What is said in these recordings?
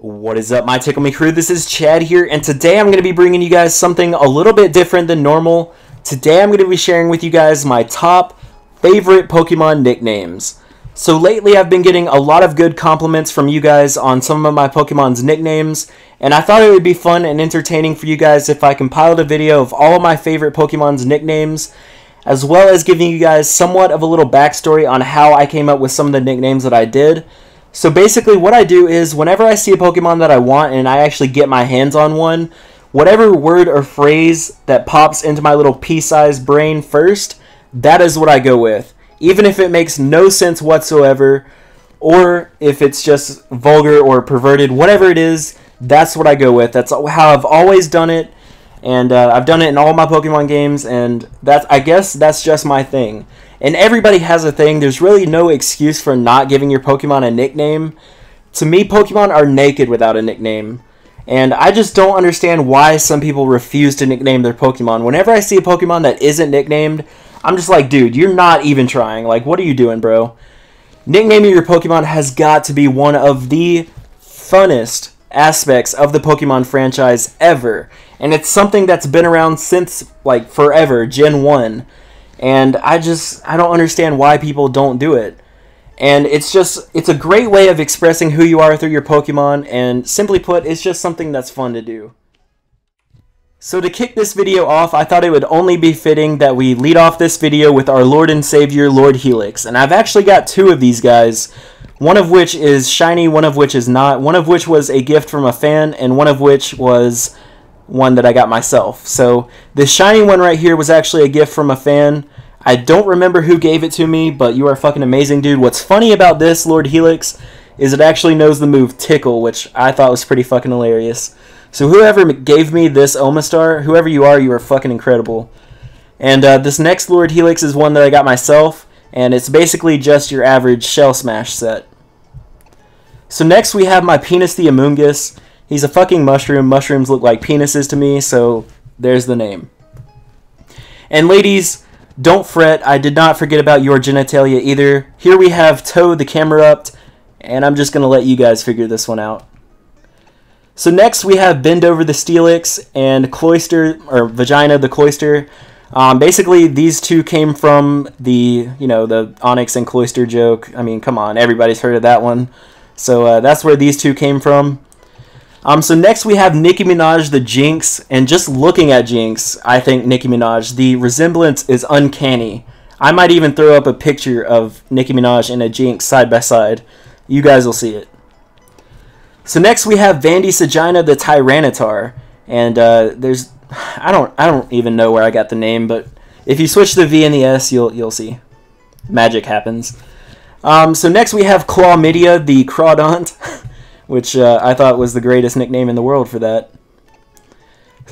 What is up, my Tickle Me crew? This is Chad here, and today I'm going to be bringing you guys something a little bit different than normal. Today I'm going to be sharing with you guys my top favorite Pokemon nicknames. So lately I've been getting a lot of good compliments from you guys on some of my Pokemon's nicknames, and I thought it would be fun and entertaining for you guys if I compiled a video of all of my favorite Pokemon's nicknames, as well as giving you guys somewhat of a little backstory on how I came up with some of the nicknames that I did. So basically what I do is whenever I see a Pokemon that I want and I actually get my hands on one, whatever word or phrase that pops into my little pea-sized brain first, that is what I go with. Even if it makes no sense whatsoever, or if it's just vulgar or perverted, whatever it is, that's what I go with. That's how I've always done it, and I've done it in all my Pokemon games, and I guess that's just my thing. And everybody has a thing. There's really no excuse for not giving your Pokemon a nickname. To me, Pokemon are naked without a nickname. And I just don't understand why some people refuse to nickname their Pokemon. Whenever I see a Pokemon that isn't nicknamed, I'm just like, dude, you're not even trying. Like, what are you doing, bro? Nicknaming your Pokemon has got to be one of the funnest aspects of the Pokemon franchise ever. And it's something that's been around since, like, forever, Gen 1. And I don't understand why people don't do it. And it's a great way of expressing who you are through your Pokemon, and simply put, it's just something that's fun to do. So to kick this video off, I thought it would only be fitting that we lead off this video with our Lord and Savior, Lord Helix. And I've actually got two of these guys, one of which is shiny, one of which is not, one of which was a gift from a fan, and one of which was one that I got myself. So this shiny one right here was actually a gift from a fan. I don't remember who gave it to me, but you are fucking amazing, dude. What's funny about this Lord Helix is it actually knows the move Tickle, which I thought was pretty fucking hilarious. So whoever gave me this Omastar, whoever you are fucking incredible. And this next Lord Helix is one that I got myself, and it's basically just your average Shell Smash set. So next we have my Penis the Amoonguss. He's a fucking mushroom. Mushrooms look like penises to me, so there's the name. And ladies, don't fret, I did not forget about your genitalia either. Here we have Toad the Camerupt, and I'm just going to let you guys figure this one out. So next we have Bendover the Steelix and Cloyster, or Vagina the Cloyster. Basically, these two came from the, the Onyx and Cloyster joke. I mean, come on, everybody's heard of that one. So that's where these two came from. So next we have Nicki Minaj the Jinx, and just looking at Jinx, I think Nicki Minaj, the resemblance is uncanny. I might even throw up a picture of Nicki Minaj and a Jinx side by side. You guys will see it. So next we have Vandy Sagina the Tyranitar, and I don't even know where I got the name, but if you switch the V and the S, you'll see. Magic happens. So next we have Qua Midea the Crawdont, which I thought was the greatest nickname in the world for that.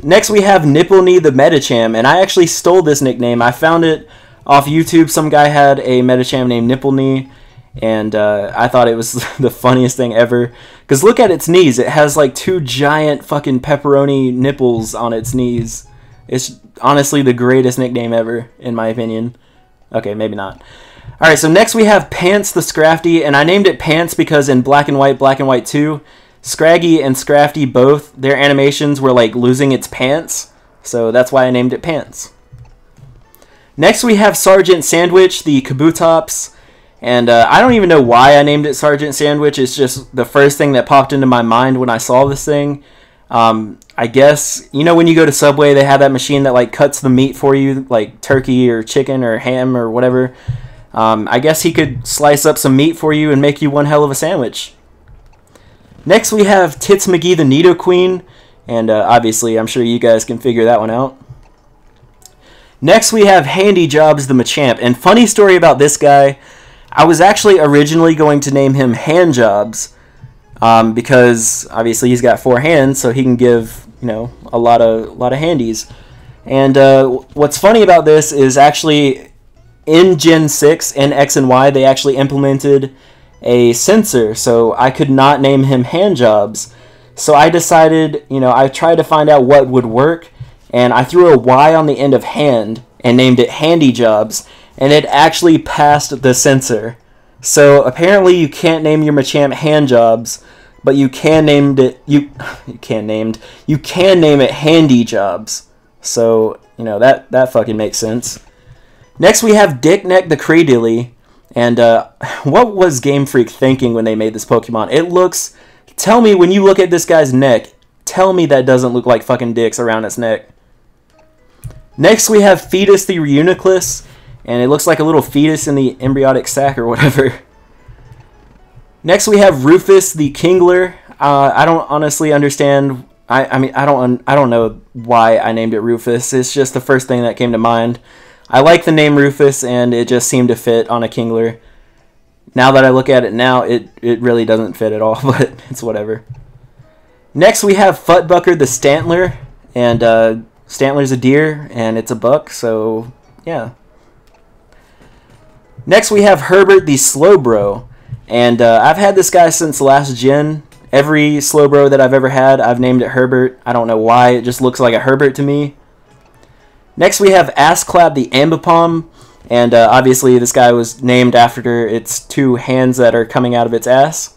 Next we have Nippleknee the Medicham, and I actually stole this nickname. I found it off YouTube. Some guy had a Medicham named Nippleknee, and I thought it was the funniest thing ever. Because look at its knees. It has like two giant fucking pepperoni nipples on its knees. It's honestly the greatest nickname ever, in my opinion. Okay, maybe not. Alright, so next we have Pants the Scrafty, and I named it Pants because in Black and White 2, Scraggy and Scrafty both, their animations were like losing its pants, so that's why I named it Pants. Next we have Sergeant Sandwich, the Kabutops, and I don't even know why I named it Sergeant Sandwich. It's just the first thing that popped into my mind when I saw this thing. I guess, when you go to Subway, they have that machine that like cuts the meat for you, like turkey or chicken or ham or whatever. I guess he could slice up some meat for you and make you one hell of a sandwich. Next we have Tits McGee the Nidoqueen, and obviously I'm sure you guys can figure that one out. Next we have Handy Jobs the Machamp, and funny story about this guy, I was actually originally going to name him Hand Jobs, because obviously he's got 4 hands, so he can give, a lot of handies. And what's funny about this is actually in Gen 6 and X and Y, they actually implemented a censor, so I could not name him Handjobs. So I decided, I tried to find out what would work, and I threw a Y on the end of hand and named it Handy Jobs, and it actually passed the censor. So apparently you can't name your Machamp Handjobs, but you can name it you can name it Handy Jobs. So, you know, that fucking makes sense. Next we have Dickneck the Cradily. And what was Game Freak thinking when they made this Pokemon? It looks... Tell me, when you look at this guy's neck, tell me that doesn't look like fucking dicks around its neck. Next we have Fetus the Reuniclus. And it looks like a little fetus in the embryonic sac or whatever. Next we have Rufus the Kingler. I don't honestly understand... I mean, I don't know why I named it Rufus. It's just the first thing that came to mind. I like the name Rufus, and it just seemed to fit on a Kingler. Now that I look at it now, it really doesn't fit at all, but it's whatever. Next, we have Futbucker the Stantler, and Stantler's a deer, and it's a buck, so yeah. Next, we have Herbert the Slowbro, and I've had this guy since last gen. Every Slowbro that I've ever had, I've named it Herbert. I don't know why, it just looks like a Herbert to me. Next we have Assclap the Ambipom, and obviously this guy was named after its two hands that are coming out of its ass.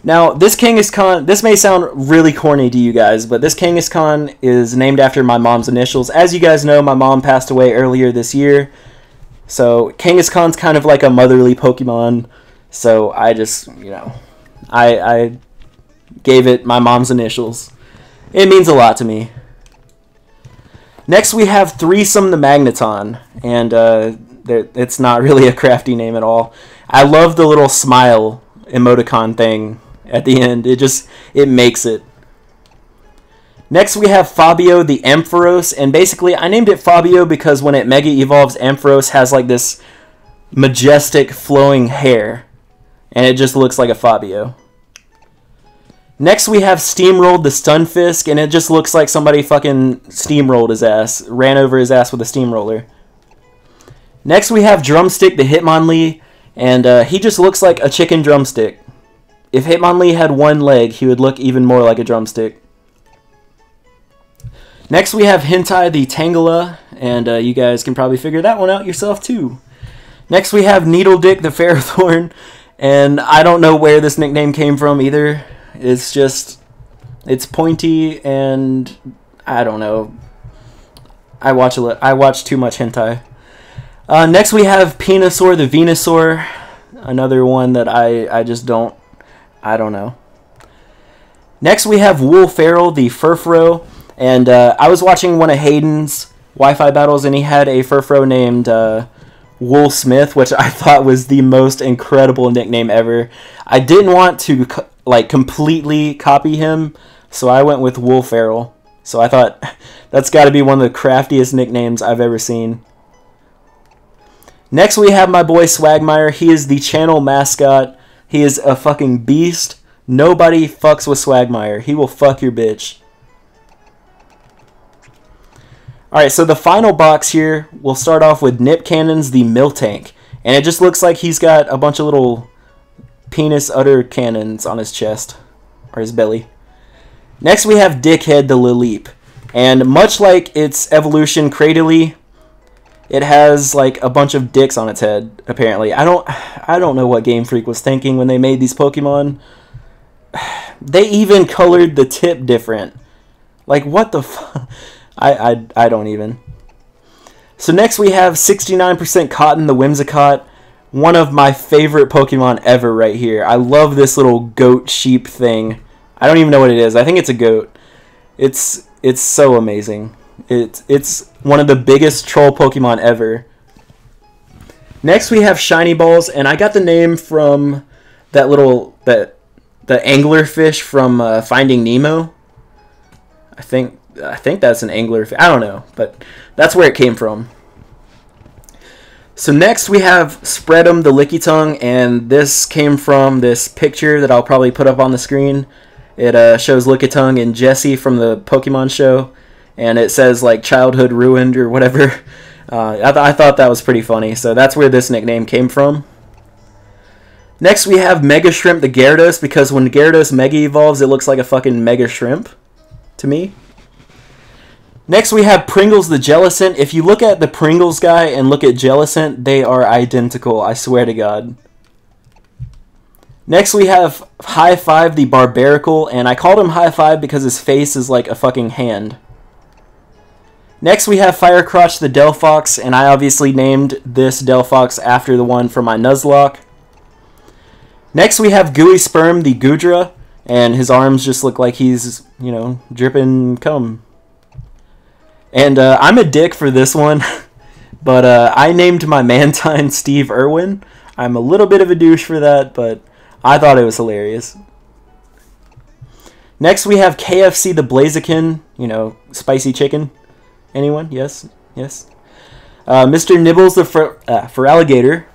Now this Kangaskhan, this may sound really corny to you guys, but this Kangaskhan is named after my mom's initials. As you guys know, my mom passed away earlier this year, so Kangaskhan's kind of like a motherly Pokemon, so I just, you know, I gave it my mom's initials. It means a lot to me. Next we have Threesome the Magneton, and it's not really a crafty name at all. I love the little smile emoticon thing at the end. It makes it. Next we have Fabio the Ampharos, and basically I named it Fabio because when it Mega Evolves, Ampharos has like this majestic flowing hair, and it just looks like a Fabio. Next we have Steamrolled the Stunfisk, and it just looks like somebody fucking steamrolled his ass, ran over his ass with a steamroller. Next we have Drumstick the Hitmonlee, and he just looks like a chicken drumstick. If Hitmonlee had one leg, he would look even more like a drumstick. Next we have Hentai the Tangela, and you guys can probably figure that one out yourself too. Next we have Needledick the Ferrothorn, and I don't know where this nickname came from either. It's just, it's pointy, and I don't know. I watch too much hentai. Next we have Venusaur the Venusaur, another one that I don't know. Next we have Woolferrel the Furfrou, and I was watching one of Hayden's Wi-Fi battles, and he had a Furfrou named Wool Smith, which I thought was the most incredible nickname ever. I didn't want to like completely copy him, so I went with Woolferrel. So I thought that's got to be one of the craftiest nicknames I've ever seen. Next we have my boy Swagmire. He is the channel mascot. He is a fucking beast. Nobody fucks with Swagmire. He will fuck your bitch. Alright, so the final box here, we'll start off with Nip Cannons the Miltank. And it just looks like he's got a bunch of little penis udder cannons on his chest, or his belly. Next we have Dickhead the Lileep, and much like its evolution Cradily, it has like a bunch of dicks on its head, apparently. I don't know what Game Freak was thinking when they made these Pokemon. They even colored the tip different. Like, what the fuck? I don't even. So next we have 69% Cotton the Whimsicott. One of my favorite Pokemon ever right here. I love this little goat sheep thing. I don't even know what it is. I think it's a goat. It's so amazing. It's one of the biggest troll Pokemon ever. Next we have Shiny Balls, and I got the name from that little the anglerfish from Finding Nemo. I think that's an anglerfish. I don't know, but that's where it came from. So next we have Spread'em the Lickitung, and this came from this picture that I'll probably put up on the screen. It shows Lickitung and Jessie from the Pokemon show, and it says like childhood ruined or whatever. I thought that was pretty funny, so that's where this nickname came from. Next we have Mega Shrimp the Gyarados, because when Gyarados Mega Evolves, it looks like a fucking Mega Shrimp to me. Next we have Pringles the Jellicent. If you look at the Pringles guy and look at Jellicent, they are identical, I swear to God. Next we have High Five the Barbarical, and I called him High Five because his face is like a fucking hand. Next we have Firecrotch the Delphox, and I obviously named this Delphox after the one from my Nuzlocke. Next we have Gooey Sperm the Goodra, and his arms just look like he's, you know, dripping cum. And I'm a dick for this one, but I named my Mantine Steve Irwin. I'm a little bit of a douche for that, but I thought it was hilarious. Next we have KFC the Blaziken, you know, spicy chicken. Anyone? Yes? Yes? Mr. Nibbles the Feraligatr.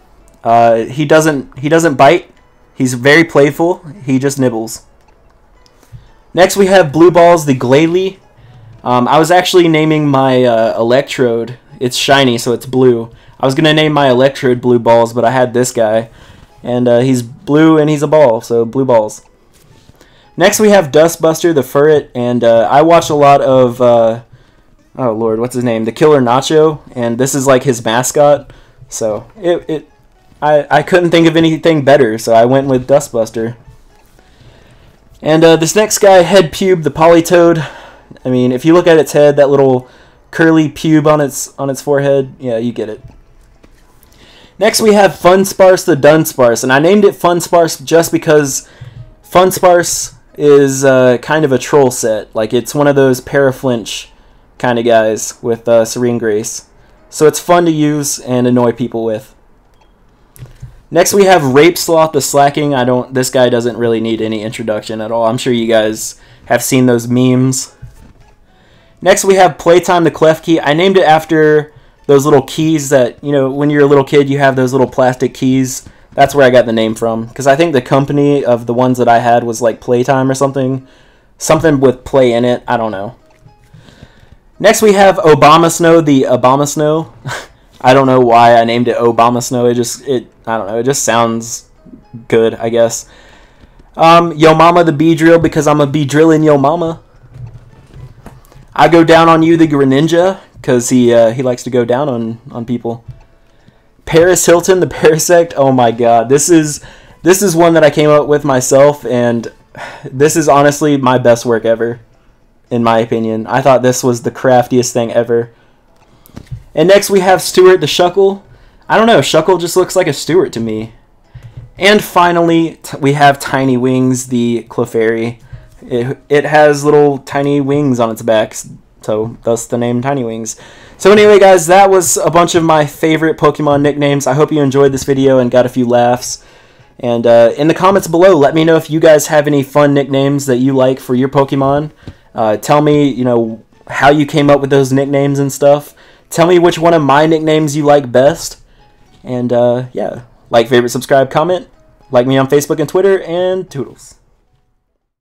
He doesn't bite. He's very playful. He just nibbles. Next we have Blue Balls the Glalie. I was actually naming my Electrode. It's shiny, so it's blue. I was going to name my Electrode Blue Balls, but I had this guy. And he's blue and he's a ball, so Blue Balls. Next we have Dustbuster the Furret, and I watch a lot of, oh lord, what's his name? The Killer Nacho, and this is like his mascot. So I couldn't think of anything better, so I went with Dustbuster. And this next guy, Head Pube the Politoed. I mean, if you look at its head, that little curly pube on its forehead, yeah, you get it. Next we have Funsparse the Dunsparce, and I named it Funsparse just because Funsparce is kind of a troll set. Like, it's one of those Paraflinch kind of guys with Serene Grace. So it's fun to use and annoy people with. Next we have Rape Sloth the Slacking. This guy doesn't really need any introduction at all. I'm sure you guys have seen those memes. Next we have Playtime the Klefki. I named it after those little keys that, you know, when you're a little kid you have those little plastic keys. That's where I got the name from, because I think the company of the ones that I had was like Playtime or something. Something with play in it. I don't know. Next we have Obama Snow the Obama Snow. I don't know why I named it Obama Snow. I don't know. It just sounds good, I guess. Yo Mama the Beedrill, because I'm a Beedrillin' Yo Mama. I Go Down on You the Greninja, because he likes to go down on people. Paris Hilton the Parasect. Oh my god, this is one that I came up with myself, and this is honestly my best work ever, in my opinion. I thought this was the craftiest thing ever. And next we have Stuart the Shuckle. I don't know, Shuckle just looks like a Stuart to me. And finally, we have Tiny Wings the Clefairy. It has little tiny wings on its back, so thus the name Tiny Wings. So anyway, guys, that was a bunch of my favorite Pokemon nicknames. I hope you enjoyed this video and got a few laughs. And in the comments below, let me know if you guys have any fun nicknames that you like for your Pokemon. Tell me, you know, how you came up with those nicknames and stuff. Tell me which one of my nicknames you like best. And yeah, like, favorite, subscribe, comment. Like me on Facebook and Twitter, and toodles.